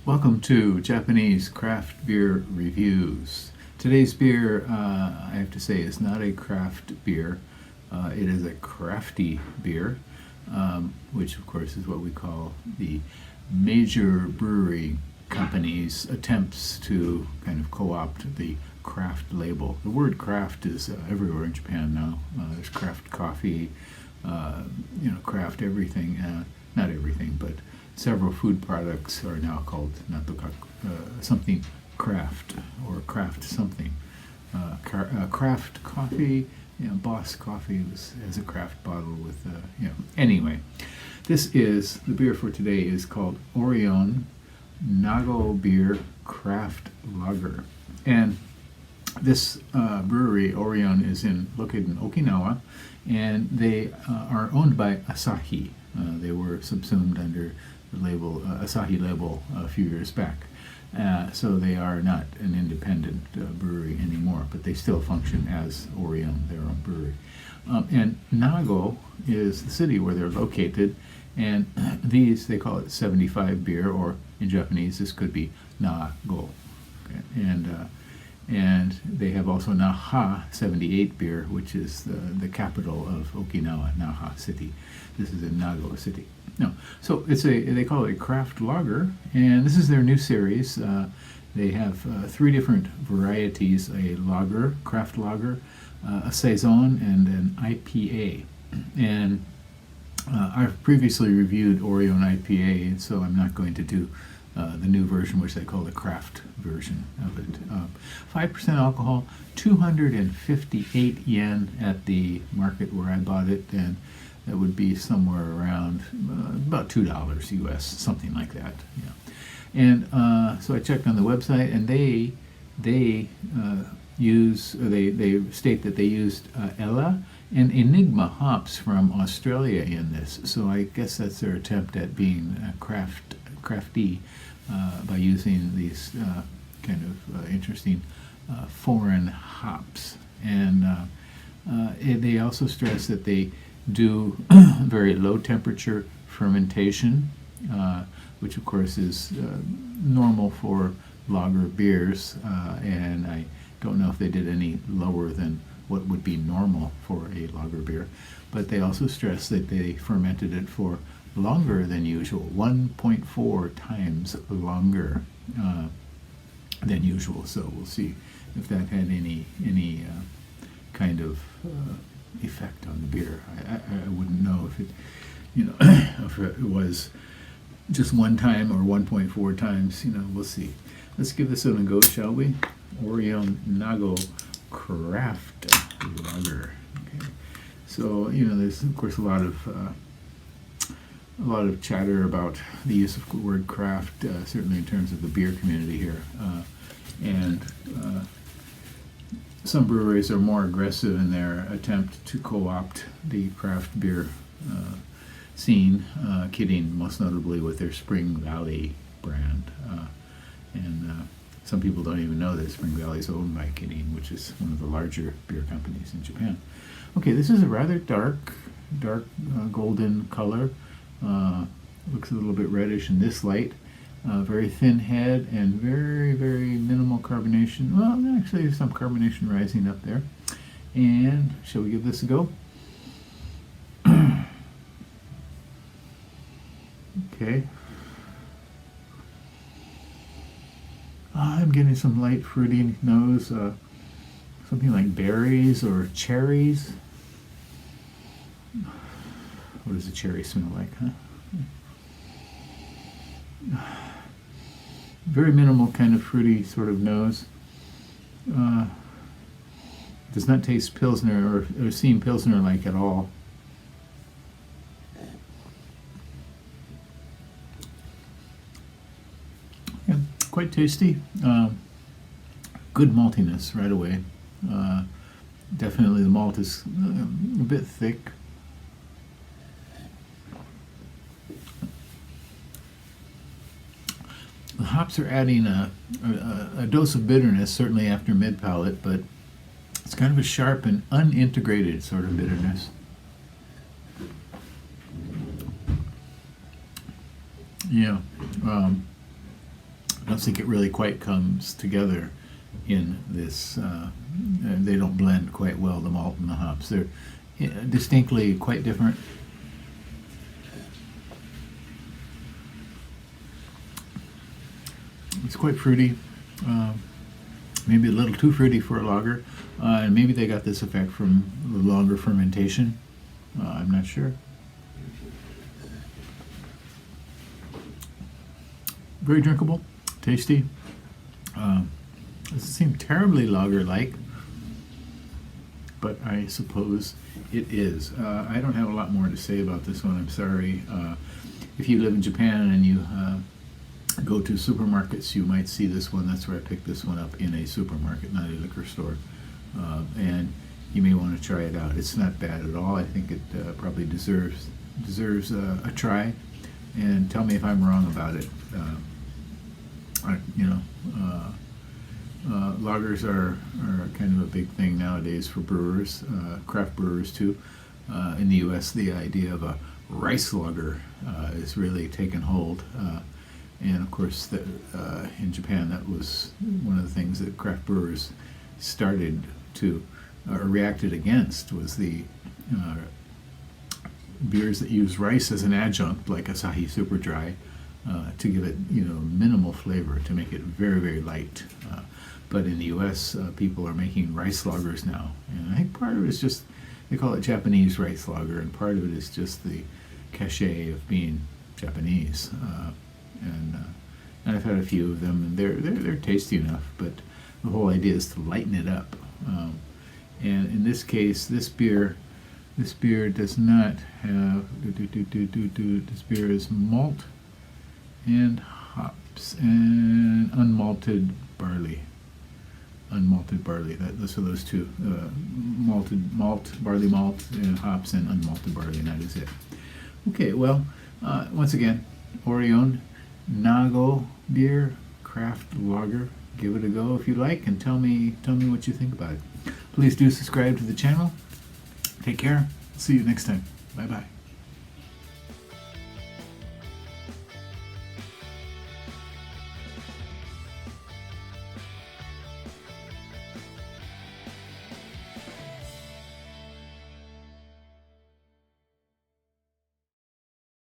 Welcome to Japanese Craft Beer Reviews. Today's beer, I have to say, is not a craft beer. It is a crafty beer, which of course is what we call the major brewery companies' attempts to kind of co-opt the craft label. The word craft is everywhere in Japan now. There's craft coffee, craft everything. Not everything, but several food products are now called something craft or craft something. Craft coffee, Boss Coffee has a craft bottle with, Anyway, the beer for today is called Orion Nago Beer Craft Lager. And this brewery, Orion, is located in Okinawa, and they are owned by Asahi. They were subsumed under the label Asahi label a few years back. So they are not an independent brewery anymore, but they still function as Orion, their own brewery. And Nago is the city where they're located, and they call it 75 beer, or in Japanese this could be Nago. Okay? And they have also Naha 78 beer, which is the capital of Okinawa, Naha City. This is in Nago City. No, so they call it a craft lager, and this is their new series. They have three different varieties: a lager, craft lager, a saison, and an IPA. And I've previously reviewed Orion IPA, and so I'm not going to do the new version, which they call the craft version of it. 5% alcohol, 258 yen at the market where I bought it, and that would be somewhere around about $2 US, something like that. Yeah. And so I checked on the website, and they state that they used Ella and Enigma hops from Australia in this. So I guess that's their attempt at being crafty by using these kind of interesting foreign hops. And they also stress that they do very low temperature fermentation, which of course is normal for lager beers, and I don't know if they did any lower than what would be normal for a lager beer. But they also stress that they fermented it for longer than usual, 1.4 times longer than usual. So we'll see if that had any kind of effect on the beer. I wouldn't know if it, if it was just one time or 1.4 times. We'll see. Let's give this one a go, shall we? Orion Nago Craft Lager. Okay. So there's of course a lot of chatter about the use of the word craft, certainly in terms of the beer community here, and some breweries are more aggressive in their attempt to co-opt the craft beer scene, kidding most notably with their Spring Valley brand. And some people don't even know that Spring Valley is owned by Kirin, which is one of the larger beer companies in Japan. Okay, this is a rather dark golden color. Looks a little bit reddish in this light. Very thin head and very, very minimal carbonation. Well, actually there's some carbonation rising up there. And shall we give this a go? Okay. I'm getting some light fruity nose, something like berries or cherries. What does a cherry smell like, huh? Very minimal kind of fruity sort of nose. Does not taste Pilsner or seem Pilsner-like at all. Yeah, quite tasty. Good maltiness right away. Definitely the malt is a bit thick. The hops are adding a dose of bitterness, certainly after mid-palate, but it's kind of a sharp and unintegrated sort of bitterness. Yeah. I don't think it really quite comes together in this. They don't blend quite well, the malt and the hops. They're distinctly quite different. It's quite fruity, maybe a little too fruity for a lager, and maybe they got this effect from the longer fermentation. I'm not sure. Very drinkable, tasty. Doesn't seem terribly lager-like, but I suppose it is. I don't have a lot more to say about this one, I'm sorry. If you live in Japan and you go to supermarkets, you might see this one. That's where I picked this one up, in a supermarket, not a liquor store. And you may want to try it out. It's not bad at all. I think it probably deserves a try. And tell me if I'm wrong about it. Lagers are kind of a big thing nowadays for brewers, craft brewers too. In the U.S., the idea of a rice lager is really taken hold. And of course, in Japan, that was one of the things that craft brewers started to, or reacted against, was the beers that use rice as an adjunct, like Asahi Super Dry, to give it, minimal flavor, to make it very, very light. But in the U.S., people are making rice lagers now, and I think part of it is just, they call it Japanese rice lager, and part of it is just the cachet of being Japanese. And I've had a few of them, and they're tasty enough. But the whole idea is to lighten it up. And in this case, this beer does not have. This beer is malt and hops and unmalted barley. Unmalted barley. So those two: barley malt, and hops, and unmalted barley, and that is it. Okay. Well, once again, Orion Nago beer, craft lager. Give it a go if you like, and tell me what you think about it. Please do subscribe to the channel. Take care. See you next time. Bye bye.